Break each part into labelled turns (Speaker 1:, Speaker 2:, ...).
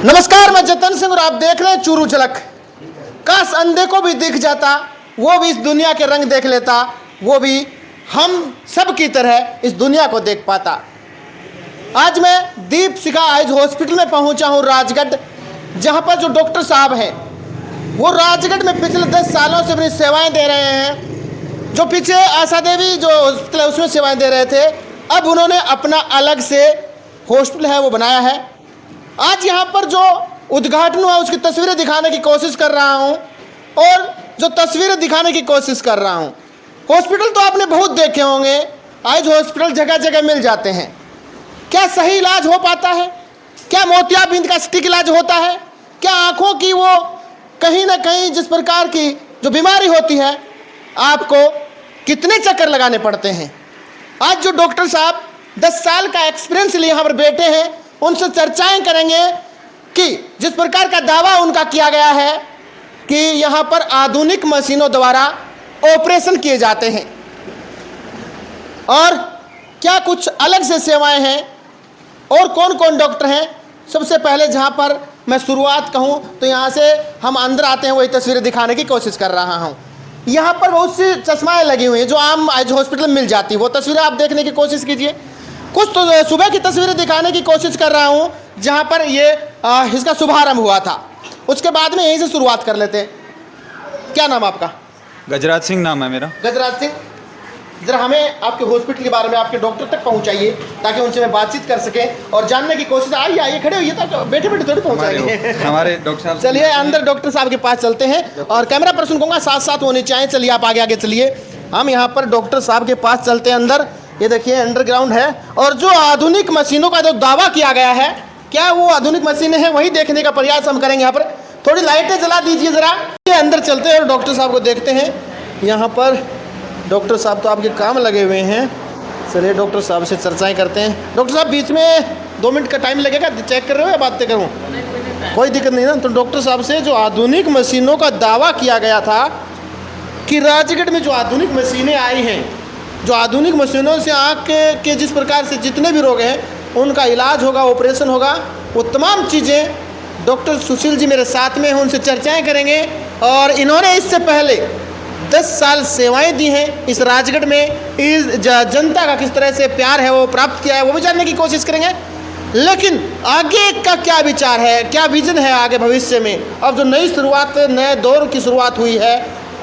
Speaker 1: नमस्कार, मैं जतन सिंह और आप देख रहे हैं चूरू झलक। काश अंधे को भी दिख जाता, वो भी इस दुनिया के रंग देख लेता, वो भी हम सब की तरह इस दुनिया को देख पाता। आज मैं दीपशिखा आइज हॉस्पिटल में पहुंचा हूं राजगढ़, जहां पर जो डॉक्टर साहब हैं वो राजगढ़ में पिछले 10 सालों से अपनी सेवाएं दे रहे हैं। जो पीछे आशा देवी जो हॉस्पिटल है उसमें सेवाएं दे रहे थे, अब उन्होंने अपना अलग से हॉस्पिटल है वो बनाया है। आज यहाँ पर जो उद्घाटन हुआ उसकी तस्वीरें दिखाने की कोशिश कर रहा हूँ और जो तस्वीरें दिखाने की कोशिश कर रहा हूँ। हॉस्पिटल तो आपने बहुत देखे होंगे, आज हॉस्पिटल जगह जगह मिल जाते हैं। क्या सही इलाज हो पाता है? क्या मोतियाबिंद का सटीक इलाज होता है? क्या आँखों की वो कहीं ना कहीं जिस प्रकार की जो बीमारी होती है आपको कितने चक्कर लगाने पड़ते हैं? आज जो डॉक्टर साहब 10 साल का एक्सपीरियंस लिए यहाँ पर बैठे हैं, उनसे चर्चाएं करेंगे कि जिस प्रकार का दावा उनका किया गया है कि यहाँ पर आधुनिक मशीनों द्वारा ऑपरेशन किए जाते हैं और क्या कुछ अलग से सेवाएं हैं और कौन कौन डॉक्टर हैं। सबसे पहले जहाँ पर मैं शुरुआत कहूँ तो यहाँ से हम अंदर आते हैं, वही तस्वीरें दिखाने की कोशिश कर रहा हूँ। यहाँ पर बहुत सी चश्माएँ लगी हुई हैं जो आम आज हॉस्पिटल में मिल जाती है, वो तस्वीरें आप देखने की कोशिश कीजिए। कुछ तो सुबह की तस्वीरें दिखाने की कोशिश कर रहा हूँ जहाँ पर ये इसका शुभारंभ हुआ था, उसके बाद में यहीं से शुरुआत कर लेते हैं। क्या नाम आपका?
Speaker 2: गजराज सिंह नाम है मेरा।
Speaker 1: गजराज सिंह, जरा हमें आपके हॉस्पिटल के बारे में आपके डॉक्टर तक पहुँचाइए ताकि उनसे मैं बातचीत कर सकें और जानने की कोशिश। आइए खड़े होइए, तो बैठे बैठे थोड़ी पहुँचाएंगे।
Speaker 2: हमारे डॉक्टर साहब,
Speaker 1: चलिए अंदर डॉक्टर साहब के पास चलते हैं और कैमरा पर्सन कहूँगा साथ साथ होने चाहिए। चलिए आप आगे आगे चलिए, हम यहाँ पर डॉक्टर साहब के पास चलते हैं अंदर। ये देखिए अंडरग्राउंड है और जो आधुनिक मशीनों का जो दावा किया गया है, क्या वो आधुनिक मशीनें हैं, वही देखने का प्रयास हम करेंगे। यहाँ पर थोड़ी लाइटें जला दीजिए ज़रा। ये अंदर चलते हैं और डॉक्टर साहब को देखते हैं। यहाँ पर डॉक्टर साहब तो आपके काम लगे हुए हैं। चलिए डॉक्टर साहब से चर्चाएं करते हैं। डॉक्टर साहब बीच में 2 मिनट का टाइम लगेगा, चेक कर रहे हो या बातें करूँ? कोई दिक्कत नहीं ना। तो डॉक्टर साहब से जो आधुनिक मशीनों का दावा किया गया था कि राजगढ़ में जो आधुनिक मशीनें आई हैं, जो आधुनिक मशीनों से आँख के जिस प्रकार से जितने भी रोग हैं उनका इलाज होगा, ऑपरेशन होगा, वो तमाम चीज़ें डॉक्टर सुशील जी मेरे साथ में हैं, उनसे चर्चाएं करेंगे। और इन्होंने इससे पहले 10 साल सेवाएं दी हैं इस राजगढ़ में, इस जनता का किस तरह से प्यार है वो प्राप्त किया है, वो भी जानने की कोशिश करेंगे। लेकिन आगे का क्या विचार है, क्या विजन है आगे भविष्य में? अब जो नई शुरुआत, नए दौर की शुरुआत हुई है,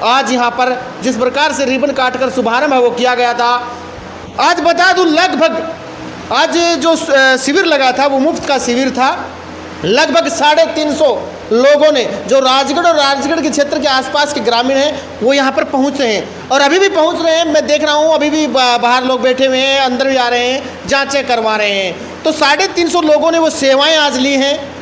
Speaker 1: आज यहाँ पर जिस प्रकार से रिबन काटकर शुभारंभ है वो किया गया था। आज बता दूं, लगभग आज जो शिविर लगा था वो मुफ्त का शिविर था। लगभग 350 लोगों ने, जो राजगढ़ और राजगढ़ के क्षेत्र के आसपास के ग्रामीण हैं, वो यहाँ पर पहुँचे हैं और अभी भी पहुँच रहे हैं। मैं देख रहा हूँ अभी भी बाहर लोग बैठे हुए हैं, अंदर भी आ रहे हैं, जाँचें करवा रहे हैं। तो 350 लोगों ने वो सेवाएँ आज ली हैं।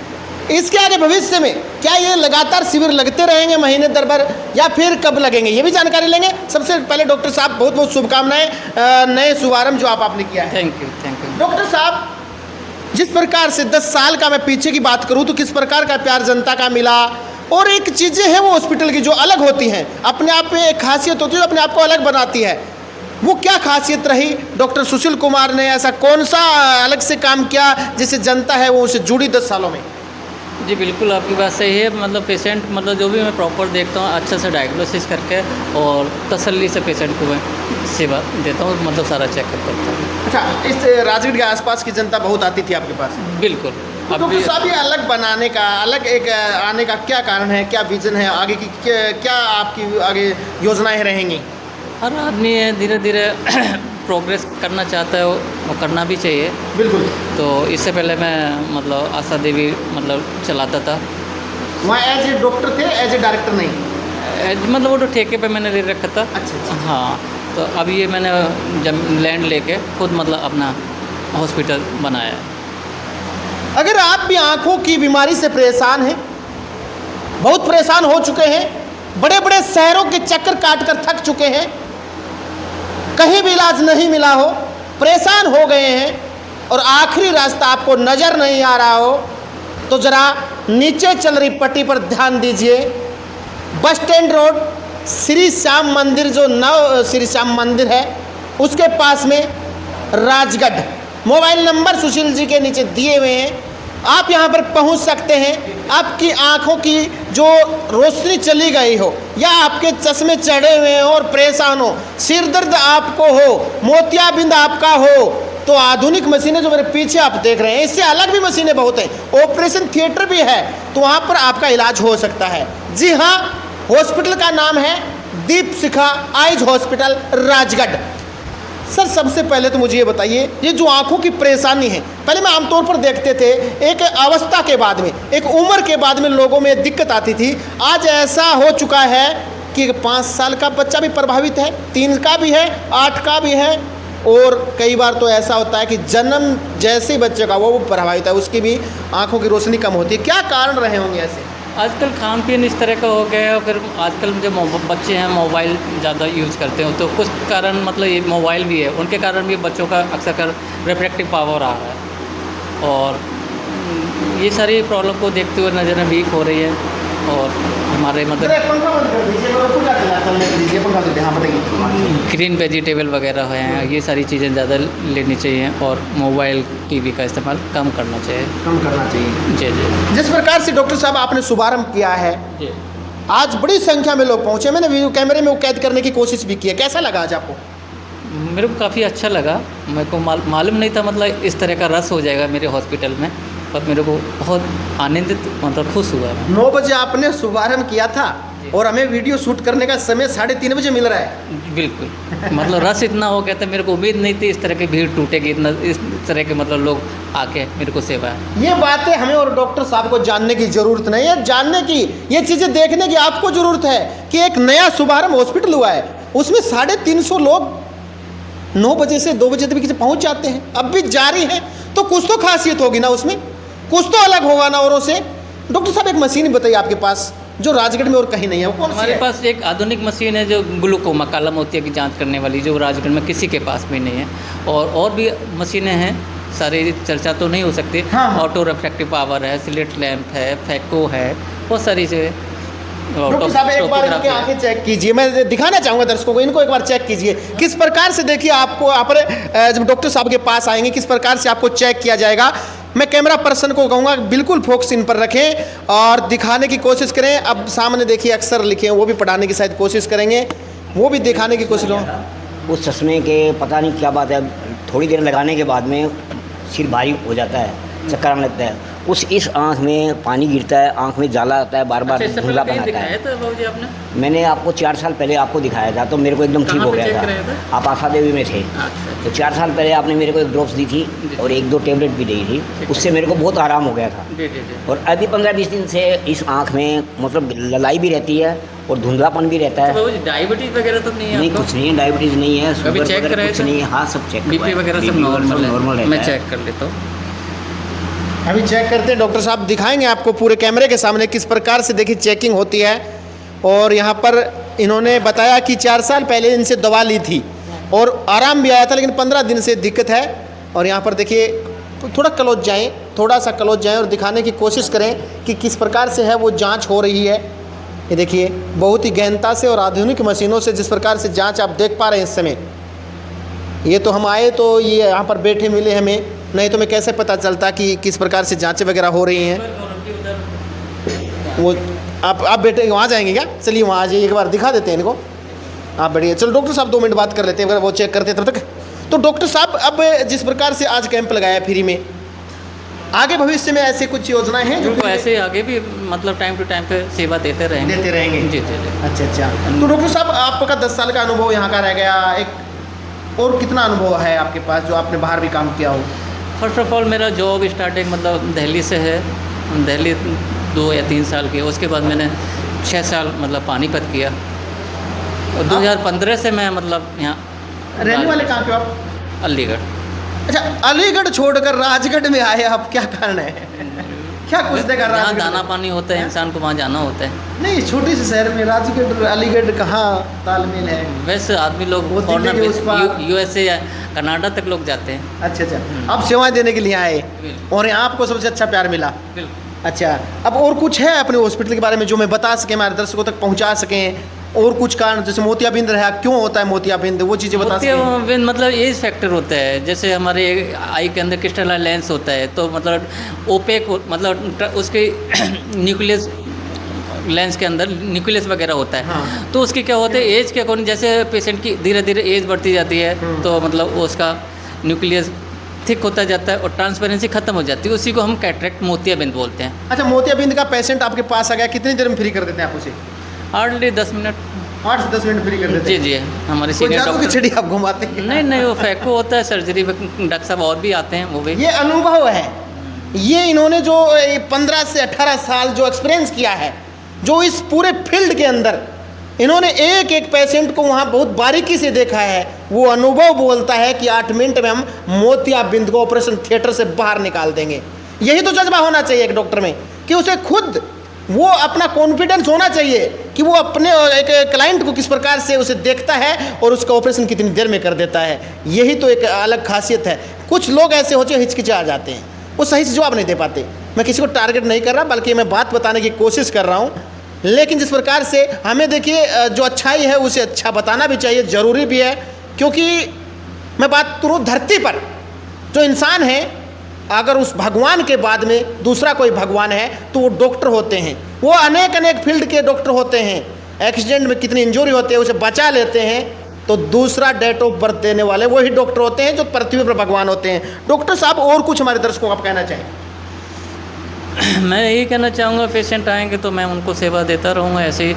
Speaker 1: इसके आगे भविष्य में क्या ये लगातार शिविर लगते रहेंगे महीने दर बार, या फिर कब लगेंगे, ये भी जानकारी लेंगे। सबसे पहले डॉक्टर साहब बहुत बहुत शुभकामनाएं नए शुभारंभ जो आपने किया है।
Speaker 3: Thank you.
Speaker 1: डॉक्टर साहब, जिस प्रकार से 10 साल का मैं पीछे की बात करूं तो किस प्रकार का प्यार जनता का मिला, और एक चीज़ें हैं वो हॉस्पिटल की जो अलग होती हैं, अपने आप में एक खासियत होती है जो अपने आप को अलग बनाती है, वो क्या खासियत रही? डॉक्टर सुशील कुमार ने ऐसा कौन सा अलग से काम किया जिससे जनता है वो उससे जुड़ी 10 सालों में?
Speaker 3: जी बिल्कुल, आपकी बात सही है। मतलब पेशेंट, मतलब जो भी मैं प्रॉपर देखता हूँ, अच्छे से डायग्नोसिस करके और तसल्ली से पेशेंट को मैं सेवा देता हूँ, मतलब सारा चेकअप करता हूँ।
Speaker 1: अच्छा, इस राजगढ़ के आसपास की जनता बहुत आती थी आपके पास?
Speaker 3: बिल्कुल।
Speaker 1: तो डॉक्टर साहब, ये अलग बनाने का, अलग एक आने का क्या कारण है, क्या विजन है आगे की, क्या आपकी आगे योजनाएं रहेंगी?
Speaker 3: हर आदमी धीरे धीरे प्रोग्रेस करना चाहता है, वो करना भी चाहिए।
Speaker 1: बिल्कुल।
Speaker 3: तो इससे पहले मैं मतलब आशा देवी मतलब चलाता था।
Speaker 1: वहाँ एज ए डॉक्टर थे, एज ए डायरेक्टर नहीं?
Speaker 3: मतलब वो तो ठेके पे मैंने ले रखा था।
Speaker 1: अच्छा।
Speaker 3: हाँ, तो अब ये मैंने लैंड लेके खुद मतलब अपना हॉस्पिटल बनाया है।
Speaker 1: अगर आप भी आँखों की बीमारी से परेशान हैं, बहुत परेशान हो चुके हैं, बड़े बड़े शहरों के चक्कर काटकर थक चुके हैं, कहीं भी इलाज नहीं मिला हो, परेशान हो गए हैं और आखिरी रास्ता आपको नज़र नहीं आ रहा हो, तो ज़रा नीचे चल रही पट्टी पर ध्यान दीजिए। Bus stand road, Shri Shyam मंदिर, जो नव श्री श्याम मंदिर है उसके पास में राजगढ़। मोबाइल नंबर सुशील जी के नीचे दिए हुए हैं, आप यहाँ पर पहुँच सकते हैं। आपकी आँखों की जो रोशनी चली गई हो या आपके चश्मे चढ़े हुए हैं और परेशान हो, सिर दर्द आपको हो, मोतियाबिंद आपका हो, तो आधुनिक मशीनें जो मेरे पीछे आप देख रहे हैं, इससे अलग भी मशीनें बहुत हैं, ऑपरेशन थिएटर भी है, तो वहाँ पर आपका इलाज हो सकता है। जी हाँ, हॉस्पिटल का नाम है दीप शिखा आइज हॉस्पिटल राजगढ़। सर सबसे पहले तो मुझे ये बताइए, ये जो आंखों की परेशानी है, पहले मैं आमतौर पर देखते थे एक अवस्था के बाद में, एक उम्र के बाद में लोगों में दिक्कत आती थी। आज ऐसा हो चुका है कि 5 साल का बच्चा भी प्रभावित है, 3 का भी है, 8 का भी है, और कई बार तो ऐसा होता है कि जन्म जैसे ही बच्चे का वो प्रभावित है, उसकी भी आंखों की रोशनी कम होती है। क्या कारण रहे होंगे ऐसे?
Speaker 3: आजकल खान पीन इस तरह का हो गया है, और फिर आजकल जो बच्चे हैं मोबाइल ज़्यादा यूज़ करते हो, तो कुछ कारण मतलब ये मोबाइल भी है, उनके कारण भी बच्चों का अक्सर कर रिफ्रैक्टिव पावर आ रहा है, और ये सारी प्रॉब्लम को देखते हुए नज़रें वीक हो रही है। और हमारे मतलब ग्रीन वेजिटेबल वगैरह हैं, ये सारी चीज़ें ज़्यादा लेनी चाहिए, और मोबाइल टीवी का इस्तेमाल कम करना चाहिए। जी जी।
Speaker 1: जिस प्रकार से डॉक्टर साहब आपने शुभारंभ किया है,
Speaker 3: जी
Speaker 1: आज बड़ी संख्या में लोग पहुंचे, मैंने वीडियो कैमरे में वो कैद करने की कोशिश भी की है। कैसा लगा आज आपको?
Speaker 3: मेरे को काफ़ी अच्छा लगा। मेरे को मालूम नहीं था मतलब इस तरह का रस हो जाएगा मेरे हॉस्पिटल में, पर मेरे को बहुत आनंदित मतलब खुश हुआ मैं।
Speaker 1: 9 बजे आपने शुभारंभ किया था और हमें वीडियो शूट करने का समय 3:30 बजे मिल रहा है।
Speaker 3: बिल्कुल, मतलब रस इतना हो गया था, मेरे को उम्मीद नहीं थी इस तरह की भीड़ टूटेगी, इतना इस तरह के मतलब लोग आके मेरे को सेवा है।
Speaker 1: ये बातें हमें और डॉक्टर साहब को जानने की ज़रूरत नहीं है, जानने की, ये चीज़ें देखने की आपको ज़रूरत है कि एक नया शुभारंभ हॉस्पिटल हुआ है, उसमें 350 लोग 9 बजे से 2 बजे तक पहुँच जाते हैं, अब भी जारी है, तो कुछ तो खासियत होगी ना, उसमें कुछ तो अलग होगा ना औरों से। डॉक्टर साहब एक मशीन बताइए आपके पास जो राजगढ़ में और कहीं नहीं है, वो कौन सी है?
Speaker 3: हमारे पास एक आधुनिक मशीन है जो ग्लूकोमा काला मोतिया की जांच करने वाली, जो राजगढ़ में किसी के पास भी नहीं है, और भी मशीनें हैं, सारी चर्चा तो नहीं हो सकती।
Speaker 1: हाँ।
Speaker 3: ऑटो रिफ्रैक्टिव पावर है, स्लिट लैंप है, फैको है, बहुत सारी चीज़ें।
Speaker 1: डॉक्टर साहब एक बार इनकी आंखें चेक कीजिए, मैं दिखाना चाहूँगा दर्शकों को, इनको एक बार चेक कीजिए किस प्रकार से। देखिए आपको यहाँ पर जब डॉक्टर साहब के पास आएंगे किस प्रकार से आपको चेक किया जाएगा। मैं कैमरा पर्सन को कहूँगा बिल्कुल फोकस इन पर रखें और दिखाने की कोशिश करें। अब सामने देखिए अक्षर लिखे हैं, वो भी पढ़ाने की शायद कोशिश करेंगे, वो भी दिखाने की कोशिश करो।
Speaker 4: उस चश्मे के पता नहीं क्या बात है, थोड़ी देर लगाने के बाद में सिर भारी हो जाता है, चक्कर आने लगता है, इस आँख में पानी गिरता है, आँख में जाला आता है, बार बार धुंधलापन आता है। मैंने आपको 4 साल पहले आपको दिखाया था, तो मेरे को एकदम ठीक हो गया था। आप आशा देवी में थे, तो 4 साल पहले आपने मेरे को एक ड्रॉप्स दी थी और 1-2 टेबलेट भी दी थी, उससे मेरे को बहुत आराम हो गया था। और अभी 15-20 दिन से इस आँख में मतलब ललाई भी रहती है और धुंधलापन भी रहता है।
Speaker 3: डायबिटीज वगैरह तो नहीं है?
Speaker 4: नहीं, कुछ नहीं है, डायबिटीज़ नहीं है, शुगर वगैरह कुछ नहीं है। हाँ, सब चेक,
Speaker 3: बीपी वगैरह सब नॉर्मल है, मैं चेक कर लेता हूँ।
Speaker 1: अभी चेक करते हैं, डॉक्टर साहब दिखाएंगे आपको पूरे कैमरे के सामने किस प्रकार से देखिए चेकिंग होती है। और यहाँ पर इन्होंने बताया कि 4 साल पहले इनसे दवा ली थी और आराम भी आया था, लेकिन 15 दिन से दिक्कत है। और यहाँ पर देखिए थोड़ा क्लोज जाएं, थोड़ा सा क्लोज जाएं और दिखाने की कोशिश करें कि किस प्रकार से है वो जांच हो रही है। ये देखिए बहुत ही गहनता से और आधुनिक मशीनों से जिस प्रकार से जांच आप देख पा रहे हैं इस समय। ये तो हम आए तो ये यहाँ पर बैठे मिले हमें, नहीं तो मैं कैसे पता चलता कि किस प्रकार से जांचें वगैरह हो रही हैं। वो आप बेटे वहाँ जाएंगे क्या? चलिए वहाँ आ जाइए, एक बार दिखा देते हैं इनको। आप बैठिए, चलो डॉक्टर साहब 2 मिनट बात कर लेते हैं, अगर वो चेक करते हैं तब तक। तो डॉक्टर साहब अब जिस प्रकार से आज कैंप लगाया फ्री में, आगे भविष्य में ऐसे कुछ योजनाएं हैं जो
Speaker 3: ऐसे आगे भी मतलब टाइम टू टाइम पे सेवा देते रहेंगे? जी।
Speaker 1: अच्छा। तो डॉक्टर साहब आपका 10 साल का अनुभव यहाँ का रह गया, एक और कितना अनुभव है आपके पास जो आपने बाहर भी काम किया हो?
Speaker 3: फर्स्ट ऑफ ऑल मेरा जॉब स्टार्टिंग मतलब दिल्ली से है, दिल्ली 2 या 3 साल की। उसके बाद मैंने 6 साल मतलब पानीपत किया, और 2015 से मैं मतलब यहाँ।
Speaker 1: रहने वाले कहाँ के हो आप?
Speaker 3: अलीगढ़।
Speaker 1: अच्छा, अलीगढ़ छोड़कर राजगढ़ में आए आप, क्या कारण है? क्या कुछ देखा
Speaker 3: जहाँ
Speaker 1: राजगढ़?
Speaker 3: दाना पानी होता है इंसान को वहाँ जाना होता है।
Speaker 1: नहीं, छोटे से शहर में राजगढ़ अलीगढ़ कहाँ तालमेल है?
Speaker 3: वैसे आदमी लोग
Speaker 1: वो
Speaker 3: फॉरनर
Speaker 1: दिल्ली के उस पार।
Speaker 3: USA या कनाडा तक लोग जाते हैं।
Speaker 1: अच्छा। आप सेवाएं देने के लिए आए और यहाँ आपको सबसे अच्छा प्यार मिला। अच्छा, अब और कुछ है अपने हॉस्पिटल के बारे में जो मैं बता सकें, हमारे दर्शकों तक पहुँचा सकें? और कुछ कारण, जैसे मोतियाबिंद रहा, क्यों होता है मोतियाबिंद, वो चीज़ें बता सकते हैं?
Speaker 3: मोतियाबिंद मतलब एज फैक्टर होता है। जैसे हमारे आई के अंदर क्रिस्टलाइन लेंस होता है, तो मतलब ओपेक मतलब उसके न्यूक्लियस लेंस के अंदर न्यूक्लियस वगैरह होता है।
Speaker 1: हाँ।
Speaker 3: तो उसकी क्या होता है, एज के अकॉर्डिंग जैसे पेशेंट की धीरे धीरे एज बढ़ती जाती है तो मतलब उसका न्यूक्लियस थिक होता जाता है और ट्रांसपेरेंसी खत्म हो जाती है, उसी को हम कैटरेक्ट मोतियाबिंद बोलते हैं।
Speaker 1: अच्छा, मोतियाबिंद का पेशेंट आपके पास आ गया, कितनी देर में फ्री कर देते हैं आप उसे?
Speaker 3: Hardly 10 minute.
Speaker 1: 8 से 10 मिनट फ्री कर देते
Speaker 3: जी
Speaker 1: हैं?
Speaker 3: जी, हमारे
Speaker 1: कोई
Speaker 3: सीनियर
Speaker 1: जादू की
Speaker 3: डॉक्टर।
Speaker 1: छड़ी आप घुमाते हैं?
Speaker 3: नहीं नहीं, वो फैको होता है, सर्जरी डॉक्टर साहब और भी आते हैं वो भी।
Speaker 1: ये अनुभव है, ये इन्होंने जो 15 से 18 साल जो एक्सपीरियंस किया है, जो इस पूरे फील्ड के अंदर इन्होंने एक एक पेशेंट को वहाँ बहुत बारीकी से देखा है, वो अनुभव बोलता है कि 8 मिनट में हम मोतियाबिंद को ऑपरेशन थिएटर से बाहर निकाल देंगे। यही तो जज्बा होना चाहिए एक डॉक्टर में, कि उसे खुद वो अपना कॉन्फिडेंस होना चाहिए कि वो अपने एक क्लाइंट को किस प्रकार से उसे देखता है और उसका ऑपरेशन कितनी देर में कर देता है। यही तो एक अलग खासियत है। कुछ लोग ऐसे होते हैं हिचकिचा जाते हैं, वो सही से जवाब नहीं दे पाते। मैं किसी को टारगेट नहीं कर रहा, बल्कि मैं बात बताने की कोशिश कर रहा हूँ। लेकिन जिस प्रकार से हमें देखिए जो अच्छाई है उसे अच्छा बताना भी चाहिए, ज़रूरी भी है। क्योंकि मैं बात करूँ धरती पर जो इंसान है, अगर उस भगवान के बाद में दूसरा कोई भगवान है तो वो डॉक्टर होते हैं। वो अनेक अनेक फील्ड के डॉक्टर होते हैं। एक्सीडेंट में कितनी इंजरी होती है उसे बचा लेते हैं, तो दूसरा डेट ऑफ बर्थ देने वाले वही डॉक्टर होते हैं जो पृथ्वी पर भगवान होते हैं। डॉक्टर साहब, और कुछ हमारे दर्शकों को आप कहना चाहें?
Speaker 3: मैं यही कहना चाहूँगा, पेशेंट आएंगे तो मैं उनको सेवा देता रहूँगा, ऐसे ही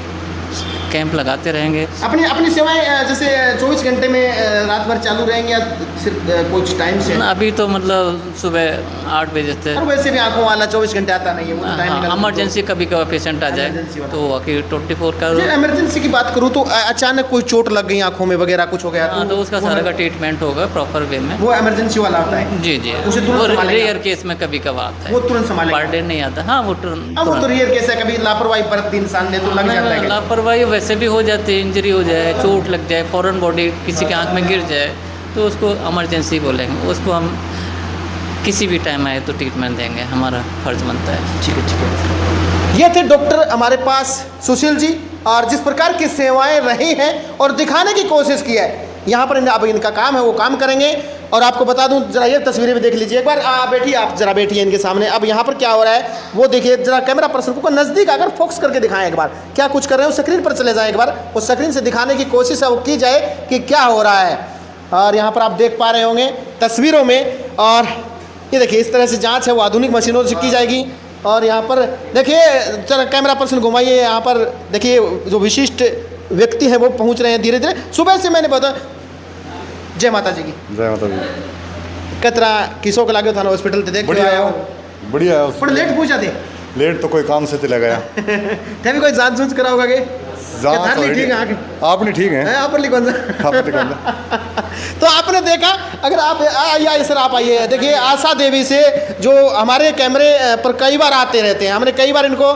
Speaker 3: कैंप लगाते रहेंगे।
Speaker 1: अपनी सेवाएं जैसे 24 घंटे में रात भर चालू रहेंगी या सिर्फ कुछ टाइम से?
Speaker 3: अभी तो मतलब सुबह 8 बजे से।
Speaker 1: और वैसे भी आंखों वाला 24 घंटे आता नहीं है, वो तो टाइम निकालना
Speaker 3: इमरजेंसी कभी कभी पेशेंट आ जाए
Speaker 1: Emergency वाला।
Speaker 3: तो बाकी 24 का।
Speaker 1: इमरजेंसी की बात करूँ तो अचानक कोई चोट लग गई आंखों में वगैरह कुछ हो गया
Speaker 3: हाँ, तो उसका सारा का ट्रीटमेंट होगा प्रॉपर वे में।
Speaker 1: वो इमरजेंसी वाला होता है?
Speaker 3: जी जी,
Speaker 1: उसे तुरंत
Speaker 3: वो
Speaker 1: संभालेगा?
Speaker 3: रेयर केस में कभी कभार आता है,
Speaker 1: वो तुरंत संभालेगा?
Speaker 3: पर डे नहीं आता। हाँ, वो तुरंत।
Speaker 1: अब वो तो रियर केस है, कभी लापरवाही बरतती इंसान ने तो लग जाता है।
Speaker 3: लापरवाही वैसे भी हो जाती है, इंजरी हो जाए, चोट लग जाए, फॉरेन बॉडी किसी के आंख में गिर जाए तो उसको इमरजेंसी बोलेंगे। उसको हम किसी भी टाइम आए तो ट्रीटमेंट देंगे, हमारा फर्ज बनता है।
Speaker 1: ठीक है, ठीक है। ये थे डॉक्टर हमारे पास सुशील जी, और जिस प्रकार की सेवाएं रही हैं और दिखाने की कोशिश की है यहाँ पर, अब इनका काम है वो काम करेंगे। और आपको बता दूं, जरा ये तस्वीरें भी देख लीजिए एक बार। बैठिए, आप जरा बैठिए इनके सामने। अब यहाँ पर क्या हो रहा है वो देखिए, जरा कैमरा पर्सन को नज़दीक अगर फोकस करके दिखाएं एक बार, क्या कुछ कर रहे हैं उस स्क्रीन पर चले जाएं एक बार, उस स्क्रीन से दिखाने की कोशिश है वो की जाए कि क्या हो रहा है। और यहाँ पर आप देख पा रहे होंगे तस्वीरों में, और ये देखिए इस तरह से जाँच है वो आधुनिक मशीनों से की जाएगी। और यहाँ पर देखिए, जरा कैमरा पर्सन घुमाइए, यहाँ पर देखिए जो विशिष्ट व्यक्ति हैं वो पहुँच रहे हैं धीरे धीरे। सुबह से मैंने बताया, जय माता जी की।
Speaker 5: जय माता दी।
Speaker 1: कितना किसों के लागे थाना हॉस्पिटल ते देख के आया हो?
Speaker 5: बढ़िया है।
Speaker 1: पर लेट पूछा थे?
Speaker 5: लेट तो कोई काम से चला गया।
Speaker 1: थे भी कोई जांच जूंच करा होगा के?
Speaker 5: जांच
Speaker 1: ठीक है आगे।
Speaker 5: आपने ठीक है?
Speaker 1: आप पर लिखो तो आपने देखा, अगर आप आइए सर, आप आइए। देखिए आशा देवी से जो हमारे कैमरे पर कई बार आते रहते हैं, हमने कई बार इनको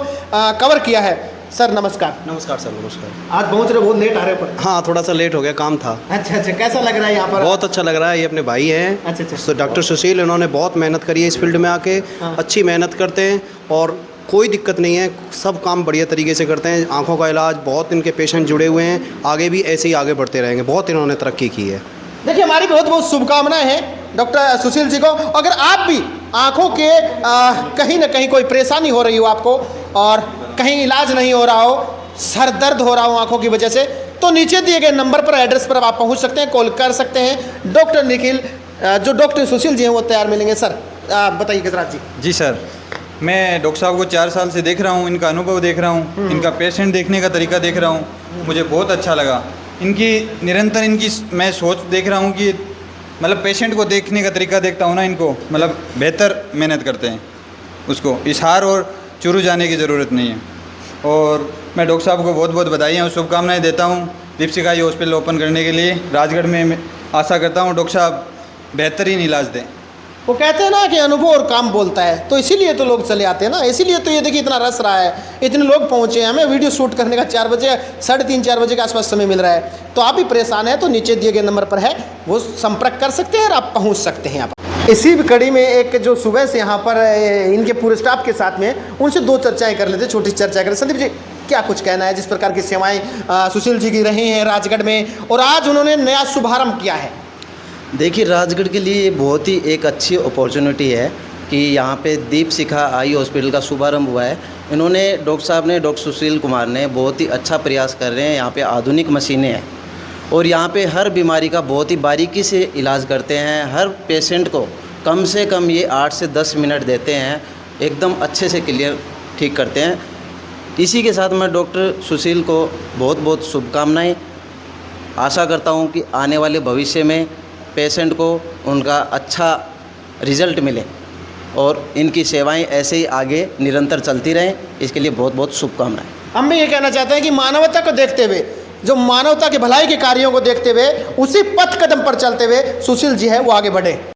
Speaker 1: कवर किया है। सर नमस्कार।
Speaker 6: नमस्कार सर, नमस्कार।
Speaker 1: आज पहुंच रहे, बहुत लेट आ रहे पर?
Speaker 6: हाँ, थोड़ा सा लेट हो गया, काम था।
Speaker 1: अच्छा अच्छा, कैसा लग रहा है यहाँ पर?
Speaker 6: बहुत अच्छा लग रहा है। ये अपने भाई हैं,
Speaker 1: अच्छा अच्छा।
Speaker 6: तो डॉक्टर सुशील, इन्होंने बहुत मेहनत करी है इस फील्ड में आके।
Speaker 1: हाँ।
Speaker 6: अच्छी मेहनत करते हैं और कोई दिक्कत नहीं है, सब काम बढ़िया तरीके से करते हैं। आँखों का इलाज, बहुत इनके पेशेंट जुड़े हुए हैं, आगे भी ऐसे ही आगे बढ़ते रहेंगे। बहुत इन्होंने तरक्की की है।
Speaker 1: देखिए हमारी बहुत बहुत शुभकामनाएं हैं डॉक्टर सुशील जी को। अगर आप भी आँखों के कहीं ना कहीं कोई परेशानी हो रही हो आपको, और कहीं इलाज नहीं हो रहा हो, सर दर्द हो रहा हो आंखों की वजह से, तो नीचे दिए गए नंबर पर, एड्रेस पर आप पहुंच सकते हैं, कॉल कर सकते हैं। डॉक्टर निखिल, जो डॉक्टर सुशील जी हैं वो तैयार मिलेंगे। सर बताइए गजराज जी।
Speaker 2: जी सर, मैं डॉक्टर साहब को 4 साल से देख रहा हूँ, इनका अनुभव देख रहा हूँ, इनका पेशेंट देखने का तरीका देख रहा हूँ, मुझे बहुत अच्छा लगा। इनकी निरंतर इनकी मैं सोच देख रहा हूँ कि मतलब पेशेंट को देखने का तरीका देखता हूँ ना, इनको मतलब बेहतर मेहनत करते हैं, उसको इशार और चुरू जाने की ज़रूरत नहीं है। और मैं डॉक्टर साहब को बहुत बहुत बधाइयाँ और शुभकामनाएं देता हूँ दीपशिखा ये हॉस्पिटल ओपन करने के लिए राजगढ़ में। मैं आशा करता हूँ डॉक्टर साहब बेहतरीन इलाज दें।
Speaker 1: वो कहते हैं ना कि अनुभव और काम बोलता है, तो इसीलिए तो लोग चले आते हैं ना, इसीलिए तो ये देखिए इतना रस रहा है, इतने लोग पहुँचे हैं। हमें वीडियो शूट करने का 4 बजे 3:30-4 बजे के आसपास समय मिल रहा है। तो आप भी परेशान हैं तो नीचे दिए गए नंबर पर है वो संपर्क कर सकते हैं और आप पहुँच सकते हैं। आप इसी कड़ी में एक जो सुबह से यहाँ पर इनके पूरे स्टाफ के साथ में उनसे 2 चर्चाएँ कर लेते, छोटी चर्चा करें। संदीप जी, क्या कुछ कहना है, जिस प्रकार की सेवाएं सुशील जी की रही हैं राजगढ़ में, और आज उन्होंने नया शुभारंभ किया है?
Speaker 7: देखिए, राजगढ़ के लिए ये बहुत ही एक अच्छी अपॉर्चुनिटी है कि यहाँ पे दीप शिखा आई हॉस्पिटल का शुभारंभ हुआ है। इन्होंने डॉक्टर साहब ने, डॉक्टर सुशील कुमार ने बहुत ही अच्छा प्रयास कर रहे हैं। यहाँ पे आधुनिक मशीनें हैं और यहाँ पे हर बीमारी का बहुत ही बारीकी से इलाज करते हैं। हर पेशेंट को कम से कम ये 8 से 10 मिनट देते हैं, एकदम अच्छे से क्लियर ठीक करते हैं। इसी के साथ मैं डॉक्टर सुशील को बहुत बहुत शुभकामनाएं, आशा करता हूँ कि आने वाले भविष्य में पेशेंट को उनका अच्छा रिज़ल्ट मिले और इनकी सेवाएं ऐसे ही आगे निरंतर चलती रहें, इसके लिए बहुत बहुत शुभकामनाएं।
Speaker 1: हम भी ये कहना चाहते हैं कि मानवता को देखते हुए, जो मानवता के भलाई के कार्यों को देखते हुए, उसी पथ कदम पर चलते हुए सुशील जी है वो आगे बढ़े।